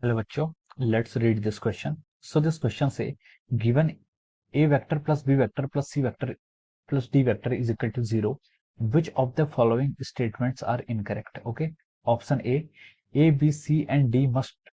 Hello बच्चों, let's read this question. So this question से given a vector plus b vector plus c vector plus d vector is equal to 0, which of the following statements are incorrect? Okay, option a, b, c and d must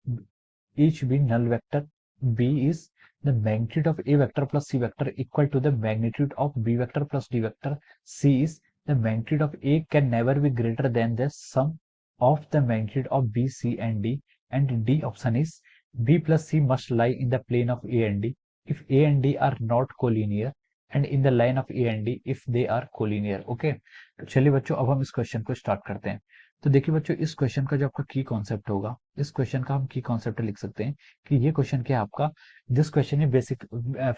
each be null vector. B is the magnitude of a vector plus c vector equal to the magnitude of b vector plus d vector. C is the magnitude of a can never be greater than the sum of the magnitude of b, c and d. And D option is b plus c must lie in the plane of a and d if a and d are not collinear and in the line of a and d if they are collinear. Okay, तो चलिए बच्चों, अब हम इस question को start करते हैं। तो देखिए बच्चों, इस क्वेश्चन का जो आपका की कॉन्सेप्ट होगा, इस क्वेश्चन का हम की कॉन्सेप्ट लिख सकते हैं कि ये क्वेश्चन क्या है आपका। दिस क्वेश्चन है basic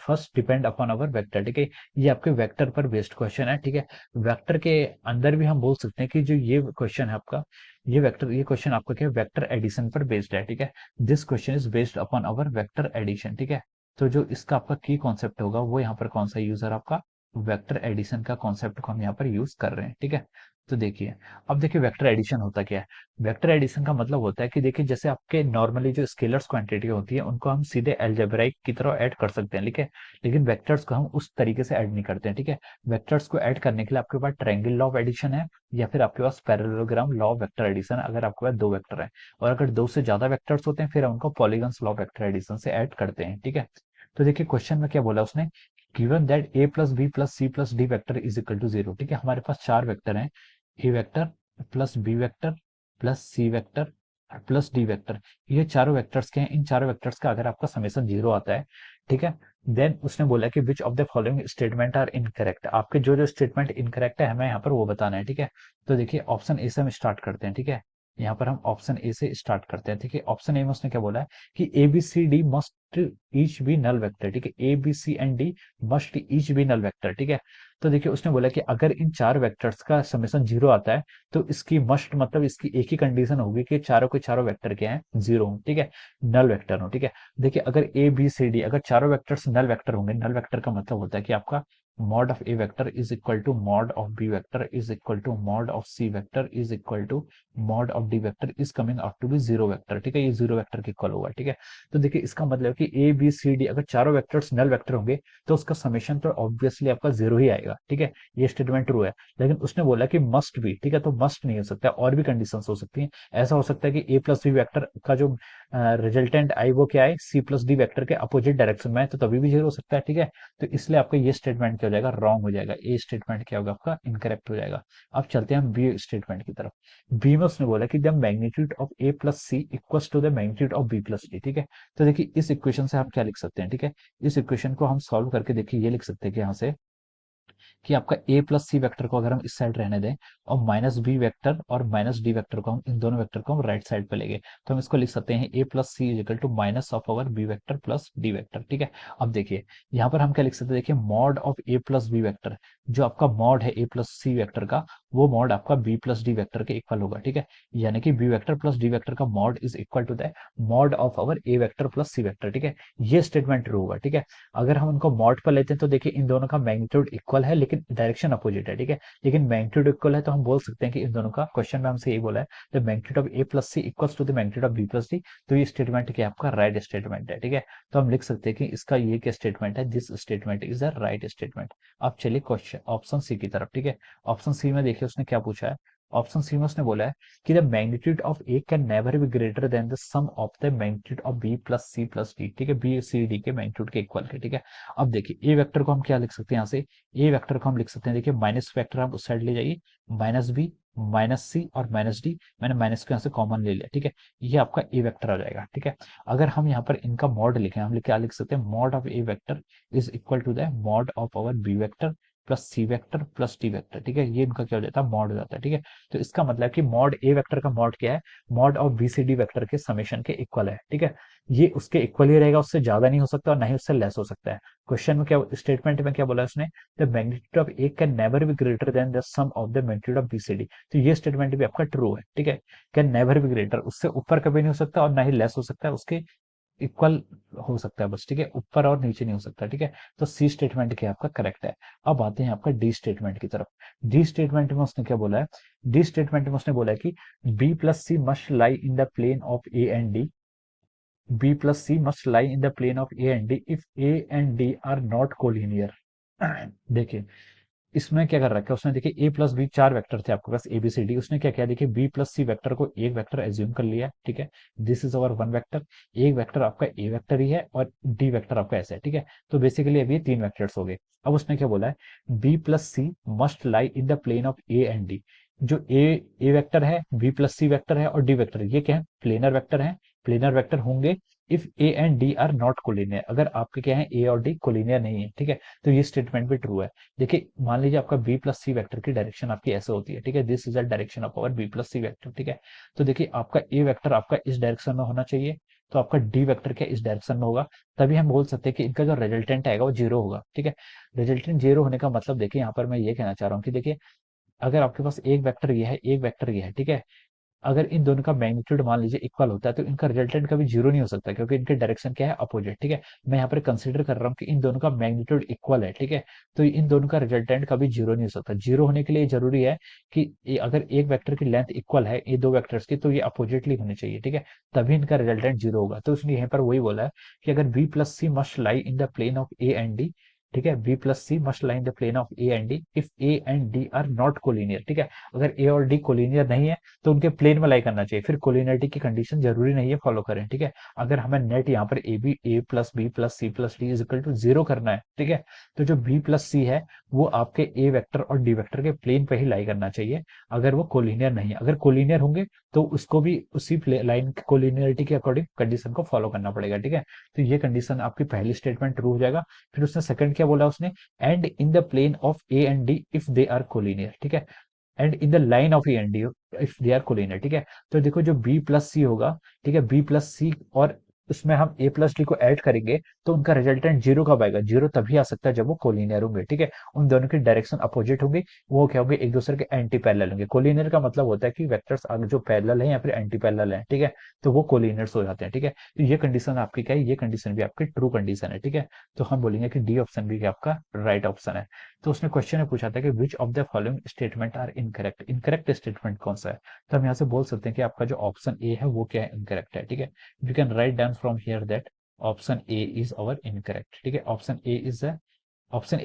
first depend upon our vector. ठीक है, ये आपके वेक्टर पर बेस्ड क्वेश्चन है। ठीक है, वेक्टर के अंदर भी हम बोल सकते हैं कि जो ये क्वेश्चन है आपका, ये क्वेश्चन आपका क्या है, वेक्टर एडिशन पर बेस्ड है। ठीक है, this question is based upon our vector addition. ठीक है, तो जो इसका आपका की कॉन्सेप्ट होगा वो यहाँ पर कौन सा यूजर आपका वेक्टर एडिशन का कॉन्सेप्ट को हम यहाँ पर यूज कर रहे हैं। ठीक है, तो देखिए, अब देखिए वेक्टर एडिशन होता क्या है। वेक्टर एडिशन का मतलब होता है कि देखिए, जैसे आपके नॉर्मली जो स्केलर्स क्वांटिटी होती है उनको हम सीधे अलजेब्राइक की तरह ऐड कर सकते हैं। ठीक है, लेकिन वेक्टर्स को हम उस तरीके से ऐड नहीं करते हैं। ठीक है, वेक्टर्स को ऐड करने के लिए आपके पास ट्रायंगल लॉ ऑफ एडिशन है या फिर आपके पास parallelogram law of vector addition, अगर आपके पास दो वेक्टर है। और अगर दो से ज्यादा वेक्टर्स होते हैं फिर हम उनको polygons law of vector addition से ऐड करते हैं। ठीक है, तो देखिए क्वेश्चन में क्या बोला उसने, given that a plus B plus C plus D vector is equal to 0। ठीक है, हमारे पास चार वेक्टर हैं, A vector plus B vector plus C vector plus D vector. ये चारों वेक्टर्स के हैं, इन चारों वेक्टर्स का अगर आपका समेशन 0 आता है, ठीक है, देन उसने बोला कि which of the following statement are incorrect. आपके जो जो स्टेटमेंट इनकरेक्ट है हमें यहाँ पर वो बताना है। ठीक है, तो देखिए ऑप्शन ए से हम स्टार्ट करते हैं। ठीक है, यहाँ पर हम ऑप्शन ए से स्टार्ट करते हैं। ठीक है, ऑप्शन ए में उसने क्या बोला है कि A B C D must each be null vector. ठीक है, A B C and D must each be null vector. ठीक है, तो देखिए उसने बोला कि अगर इन चार वेक्टर्स का समेशन 0 आता है तो इसकी मस्ट मतलब इसकी एक ही कंडीशन होगी कि चारों के चारों वेक्टर क्या है, 0 हो। ठीक है, नल वेक्टर हो। ठीक है, देखिए अगर ए बी सी डी अगर चारों वेक्टर्स नल वेक्टर होंगे, नल वेक्टर का मतलब होता है कि आपका mod of A vector is equal to mod of B vector is equal to mod of C vector is equal to mod of D vector is coming out to be 0 vector. ठीक है, ये 0 vector के equal होगा। ठीक है, तो देखिए इसका मतलब कि ए बी सी डी अगर चारों वेक्टर्स नल वेक्टर होंगे तो उसका समेशन तो ऑब्वियसली आपका 0 ही आएगा। ठीक है, ये स्टेटमेंट ट्रू है। लेकिन उसने बोला कि मस्ट भी, ठीक है, तो मस्ट नहीं हो सकता, और भी कंडीशंस हो सकती हैं। ऐसा हो सकता है कि ए प्लस बी वेक्टर का जो रिजल्टेंट आई वो क्या है, सी प्लस डी वेक्टर के अपोजिट डायरेक्शन में है, तो तभी भी 0 हो सकता है। ठीक है, तो इसलिए आपका ये स्टेटमेंट क्या हो जाएगा, रॉन्ग हो जाएगा। ए स्टेटमेंट क्या होगा आपका, इनकरेक्ट हो जाएगा। अब चलते हैं हम बी स्टेटमेंट की तरफ। बी में उसने बोला कि the magnitude of A plus C equals to the magnitude of B plus D. ठीक है, तो देखिए इस इक्वेशन से हम क्या लिख सकते हैं। ठीक है, इस इक्वेशन को हम सॉल्व करके देखिए ये लिख सकते हैं कि यहाँ से कि आपका ए प्लस सी वेक्टर को अगर हम इस साइड रहने दें और माइनस बी वेक्टर और माइनस डी वेक्टर को हम, इन दोनों वेक्टर को हम राइट साइड पे लेंगे, तो हम इसको लिख सकते हैं A plus C is equal to minus of our B vector plus D vector. ठीक है, अब देखिए यहाँ पर हम क्या लिख सकते हैं, देखिए mod of A plus B vector, जो आपका मॉड है ए प्लस सी वेक्टर का, वो मॉड आपका बी प्लस डी वेक्टर के इक्वल होगा। ठीक है, यानी कि B vector plus D vector का mod is equal to the mod of our A vector plus C vector. ठीक है, ये स्टेटमेंट ट्रू होगा। ठीक है, अगर हम उनको मॉड पर लेते हैं तो देखिए इन दोनों का मैग्नीट्यूड इक्वल है लेकिन डायरेक्शन अपोजिट है। ठीक है, लेकिन मैग्नीट्यूड इक्वल है तो हम बोल सकते हैं कि इन दोनों का, क्वेश्चन में हमसे यही बोला है the magnitude of A plus C equals to the magnitude of B plus D, तो ये स्टेटमेंट क्या आपका राइट स्टेटमेंट है। ठीक है, तो हम लिख सकते हैं कि इसका ये क्या स्टेटमेंट है, this statement is the right statement. अब चलिए क्वेश्चन ऑप्शन सी की तरफ। ठीक है, ऑप्शन सी में देखिए उसने क्या पूछा है, ऑप्शन सी में उसने बोला है कि the magnitude of A can never be greater than the sum of the magnitude of B plus C plus D. ठीक है, बी सी डी के मैग्नीट्यूड के इक्वल के। ठीक है, अब देखिए ए वेक्टर को हम क्या लिख सकते हैं, यहाँ से ए वेक्टर को हम लिख सकते हैं, देखिए माइनस वेक्टर आप उस साइड ले जाइए, माइनस बी माइनस सी और माइनस डी, मैंने माइनस को यहाँ से कॉमन ले लिया। ठीक है, ये आपका ए वेक्टर आ जाएगा। ठीक है, अगर हम यहाँ पर इनका मॉड लिखें, हम क्या लिख सकते हैं, mod of A vector is equal to the mod of our B vector plus C vector plus D vector. ठीक है, ये इनका क्या हो जाता है, मॉड हो जाता है। ठीक है, तो इसका मतलब कि मॉड ए वेक्टर का मॉड क्या है, mod of B C D vector के समेशन के इक्वल है। ठीक है, ये उसके इक्वल ही रहेगा, उससे ज्यादा नहीं हो सकता और ना ही उससे लेस हो सकता है। क्वेश्चन में क्या, स्टेटमेंट में क्या बोला उसने, the magnitude of A can never be greater than the sum of the magnitude of B C D, तो ये स्टेटमेंट भी आपका ट्रू है। ठीक है, कैन नेवर बी ग्रेटर, उससे ऊपर कभी नहीं हो सकता और ना ही लेस हो सकता है, उसके इक्वल हो सकता है बस। ठीक है, ऊपर और नीचे नहीं हो सकता। ठीक है, तो सी स्टेटमेंट क्या आपका करेक्ट है। अब आते हैं आपका डी स्टेटमेंट की तरफ। डी स्टेटमेंट में उसने क्या बोला है, डी स्टेटमेंट में उसने बोला है कि B plus C must lie in the plane of A and D B plus C must lie in the plane of A and D if A and D are not collinear. देखिए इसमें क्या कर रखा है उसने, देखिए A plus B चार vector थे आपके पास ए बी सी डी, उसने क्या किया देखिए बी प्लस सी वेक्टर को एक वेक्टर एज्यूम कर लिया, ठीक है, this is our one vector. एक वेक्टर आपका ए वेक्टर ही है और डी वेक्टर आपका ऐसा है, ठीक है। तो बेसिकली अभी ये तीन वेक्टर्स हो गए। अब उसने क्या बोला है, B plus C must lie in the plane of A and D. जो ए वेक्टर है, बी प्लस सी वेक्टर है और डी वेक्टर है, ये क्या है, प्लेनर वेक्टर है। प्लेनर वेक्टर होंगे if A and D are not collinear, अगर आपके क्या है ए और डी कोलिनियर नहीं है, ठीक है। तो ये स्टेटमेंट भी ट्रू है। देखिए मान लीजिए आपका बी प्लस सी वेक्टर की डायरेक्शन आपकी ऐसे होती है, ठीक है, this is the direction of our B plus C vector, ठीक है। तो देखिए आपका ए वेक्टर आपका इस डायरेक्शन में होना चाहिए, तो आपका डी वेक्टर क्या इस डायरेक्शन में होगा, तभी हम बोल सकते हैं कि इनका जो रिजल्टेंट आएगा वो जीरो होगा, ठीक है। रिजल्टेंट जीरो होने का मतलब देखिए यहाँ पर मैं ये कहना चाह रहा हूँ कि देखिए अगर आपके पास एक वेक्टर ये है, एक वेक्टर ये है, ठीक है, अगर इन दोनों का मैग्नीट्यूड मान लीजिए इक्वल होता है तो इनका रिजल्टेंट कभी जीरो नहीं हो सकता, क्योंकि इनके डायरेक्शन क्या है, अपोजिट, ठीक है। मैं यहाँ पर कंसीडर कर रहा हूँ कि इन दोनों का मैग्नीट्यूड इक्वल है, ठीक है। तो इन दोनों का रिजल्टेंट कभी जीरो नहीं हो सकता। जीरो होने के लिए जरूरी है कि अगर एक वेक्टर की लेंथ इक्वल है ये दो वेक्टर्स की, तो ये अपोजिटली होनी चाहिए, ठीक है, तभी इनका रिजल्टेंट जीरो होगा। तो उसने यहाँ पर वही बोला है कि अगर B plus C must lie in the plane of A and D, ठीक है, B plus C must lie in the plane of A and D if A and D are not collinear, ठीक है। अगर ए और D collinear नहीं है तो उनके प्लेन में लाई करना चाहिए, फिर कोलिनियरिटी की कंडीशन जरूरी नहीं है फॉलो करें, ठीक है। अगर हमें नेट यहाँ पर A plus B plus C plus D is equal to zero करना है, ठीक है, तो जो बी प्लस सी है वो आपके ए वेक्टर और डी वेक्टर के प्लेन पे ही लाई करना चाहिए, अगर वो कोलिनियर नहीं है। अगर कोलिनियर होंगे तो उसको भी उसी लाइन कोलिनियरिटी के अकॉर्डिंग कंडीशन को फॉलो करना पड़ेगा, ठीक है। तो ये कंडीशन आपकी पहली स्टेटमेंट ट्रू हो जाएगा। फिर उसने सेकंड क्या बोला उसने, and in the plane of A and D if they are collinear, ठीक है, and in the line of A and D if they are collinear, ठीक है। तो देखो जो बी प्लस सी होगा, ठीक है, बी प्लस सी और उसमें हम ए प्लस डी को ऐड करेंगे तो उनका रिजल्टेंट जीरो कब आएगा, जीरो तभी आ सकता है जब वो कोलिनियर होंगे, ठीक है। उन दोनों की डायरेक्शन अपोजिट होंगी, वो क्या होंगे, एक दूसरे के एंटी पैरेलल होंगे। कोलिनियर का मतलब होता है कि वेक्टर्स जो पैरेलल है या फिर एंटी पैरेलल है, ठीक है, तो वो कोलिनियर्स हो जाते हैं, ठीक है। तो ये कंडीशन आपकी क्या है, ये कंडीशन भी आपकी ट्रू कंडीशन है, ठीक है। तो हम बोलेंगे कि डी ऑप्शन भी आपका राइट ऑप्शन है। तो उसने क्वेश्चन में पूछा था कि which of the following statement are incorrect, incorrect statement कौन सा है। तो हम यहाँ से बोल सकते हैं कि आपका जो ऑप्शन ए है वो क्या है, इनकरेक्ट है, ठीक है। You can write down from here that option A is our incorrect, ठीक है। ऑप्शन ए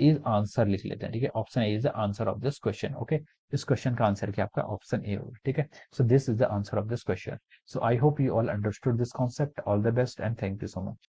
इज आंसर लिख लेते हैं, ठीक है, option A is the answer of this question, okay. इस क्वेश्चन का आंसर क्या आपका ऑप्शन ए होगा, ठीक है। So this is the answer of this question. So I hope you all understood this concept. All the best and thank you so much.